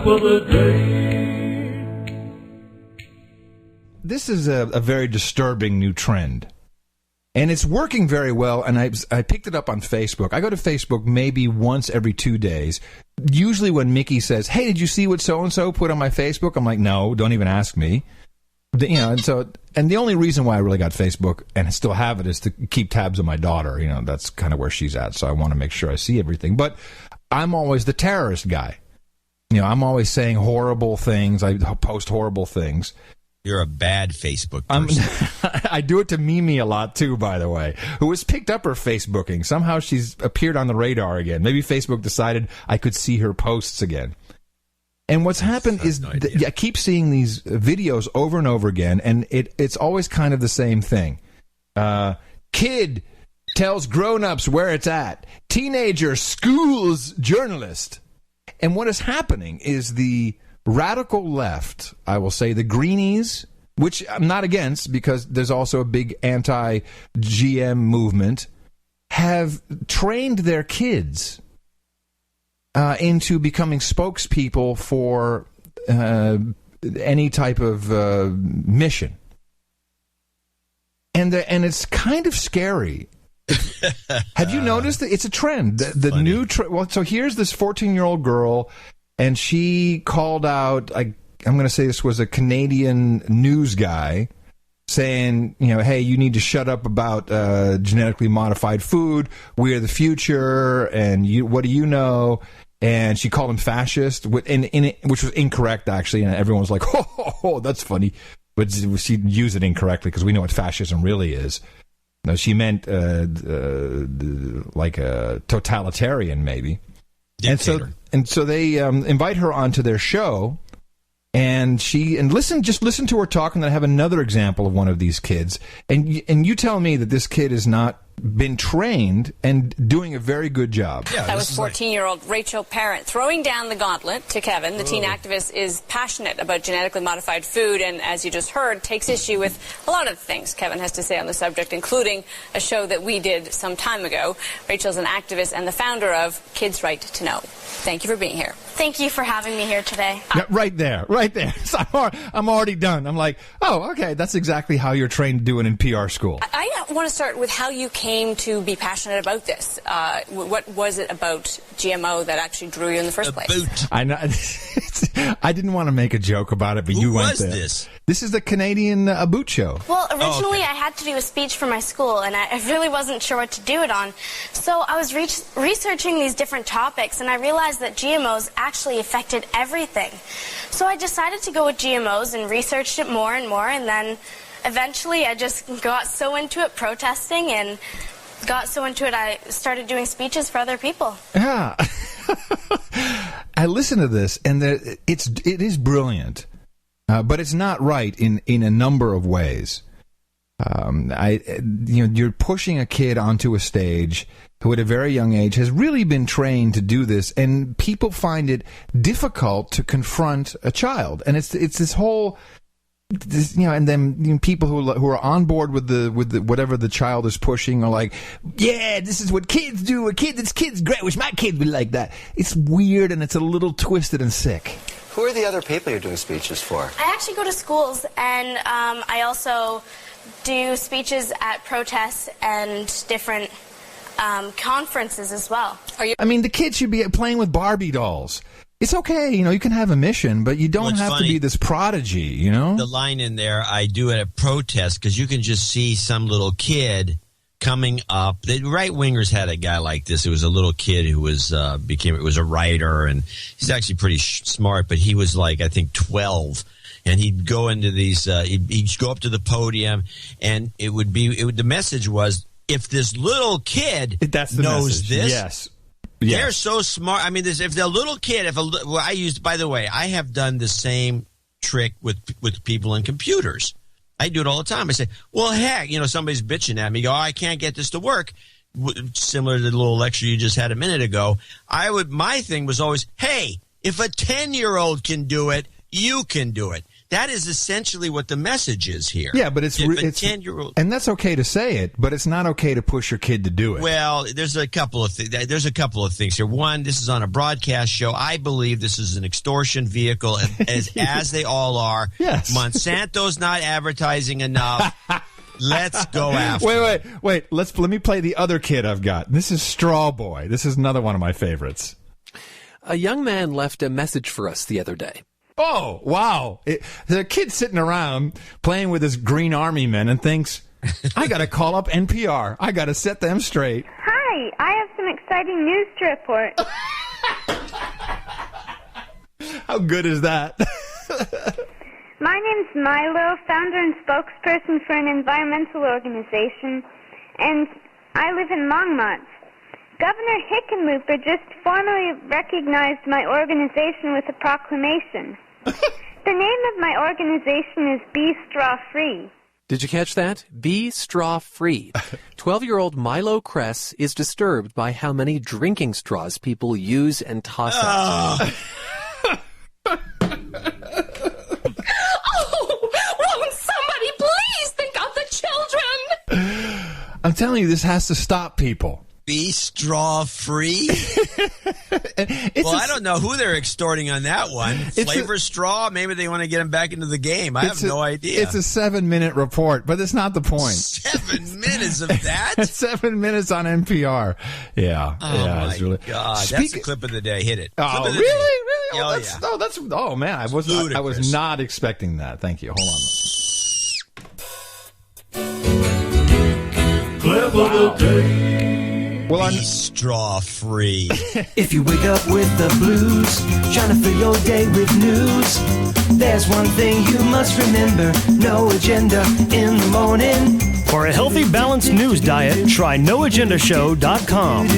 clip of the day. This is a very disturbing new trend. And it's working very well, and I picked it up on Facebook. I go to Facebook maybe once every 2 days. Usually when Mickey says, hey, did you see what so-and-so put on my Facebook? I'm like, no, don't even ask me. You know, and the only reason why I really got Facebook and still have it is to keep tabs on my daughter. You know, that's kind of where she's at, so I want to make sure I see everything. But I'm always the terrorist guy. You know, I'm always saying horrible things. I post horrible things. You're a bad Facebook person. I do it to Mimi a lot, too, by the way, who has picked up her Facebooking. Somehow she's appeared on the radar again. Maybe Facebook decided I could see her posts again. And what's happened is I keep seeing these videos over and over again, and it's always kind of the same thing. Kid tells grown-ups where it's at. Teenager schools journalist. And what is happening is the radical left, I will say the Greenies, which I'm not against because there's also a big anti-GM movement, have trained their kids into becoming spokespeople for any type of mission. And it's kind of scary. Have you noticed that it's a trend? The new well, so here's this 14-year-old girl, and she called out, I'm going to say this was a Canadian news guy, saying, you know, hey, you need to shut up about genetically modified food. We're the future, and what do you know? And she called him fascist, which was incorrect, actually, and everyone was like, oh, that's funny. But she used it incorrectly because we know what fascism really is. No, she meant like a totalitarian, maybe. Dictator. And so they invite her onto their show, and listen to her talk, and then I have another example of one of these kids. And you tell me that this kid has not been trained and doing a very good job. Yeah, that was 14-year-old Rachel Parent throwing down the gauntlet to Kevin. The teen activist is passionate about genetically modified food and, as you just heard, takes issue with a lot of things Kevin has to say on the subject, including a show that we did some time ago. Rachel's an activist and the founder of Kids' Right to Know. Thank you for being here. Thank you for having me here today. Yeah, right there. So I'm already done. I'm like, oh, okay, that's exactly how you're trained to do it in PR school. I want to start with how you came to be passionate about this. What was it about GMO that actually drew you in the first place? I know. I didn't want to make a joke about it, but you went there. Who was this? This is the Canadian boot show. Well, originally I had to do a speech for my school, and I really wasn't sure what to do it on. So I was researching these different topics, and I realized that GMOs actually affected everything. So I decided to go with GMOs and researched it more and more, and then eventually I just got so into it protesting and got so into it I started doing speeches for other people. Yeah. I listen to this, and it is brilliant, but it's not right in a number of ways. You're pushing a kid onto a stage who at a very young age has really been trained to do this, and people find it difficult to confront a child. And it's this whole, and then people who are on board with the whatever the child is pushing are like, yeah, this is what kids do. This kid's great. Wish my kid would like that. It's weird, and it's a little twisted and sick. Who are the other people you're doing speeches for? I actually go to schools, and I also do speeches at protests and different conferences as well. I mean, the kids should be playing with Barbie dolls. It's okay, you can have a mission, but you don't have to be this prodigy, The line in there, I do it at protest, because you can just see some little kid coming up. The right-wingers had a guy like this. It was a little kid who was a writer, and he's actually pretty smart, but he was like, I think, 12. And he'd go into these, he'd go up to the podium, and the message was, if this little kid knows this, yes. They're so smart. I mean, if the little kid, by the way, I have done the same trick with people in computers. I do it all the time. I say, well, heck, somebody's bitching at me. Go, I can't get this to work. Similar to the little lecture you just had a minute ago. My thing was always, hey, if a 10-year-old can do it, you can do it. That is essentially what the message is here. Yeah, but it's 10-year-old, and that's okay to say it, but it's not okay to push your kid to do it. Well, there's a couple of things here. One, this is on a broadcast show. I believe this is an extortion vehicle, as they all are. Yes. Monsanto's not advertising enough. Let's go after. Wait. Let me play the other kid I've got. This is Straw Boy. This is another one of my favorites. A young man left a message for us the other day. Oh, wow. The kid sitting around playing with his Green Army men and thinks, I got to call up NPR. I got to set them straight. Hi, I have some exciting news to report. How good is that? My name's Milo, founder and spokesperson for an environmental organization, and I live in Longmont. Governor Hickenlooper just formally recognized my organization with a proclamation. The name of my organization is Be Straw Free. Did you catch that? Be straw free. 12-year-old Milo Kress is disturbed by how many drinking straws people use and toss out. Won't somebody please think of the children? I'm telling you, this has to stop people. Be straw free? I don't know who they're extorting on that one. Flavor straw? Maybe they want to get him back into the game. I have no idea. It's a 7-minute report, but it's not the point. 7 minutes of that? 7 minutes on NPR. Yeah. Oh, yeah, my really... God. That's the clip of the day. Hit it. Oh, really? Really? Oh, man. I was not expecting that. Thank you. Hold on. Clip of the day. Well, be straw free. If you wake up with the blues, trying to fill your day with news, there's one thing you must remember: no agenda in the morning. For a healthy, balanced news diet, try NoAgendaShow.com.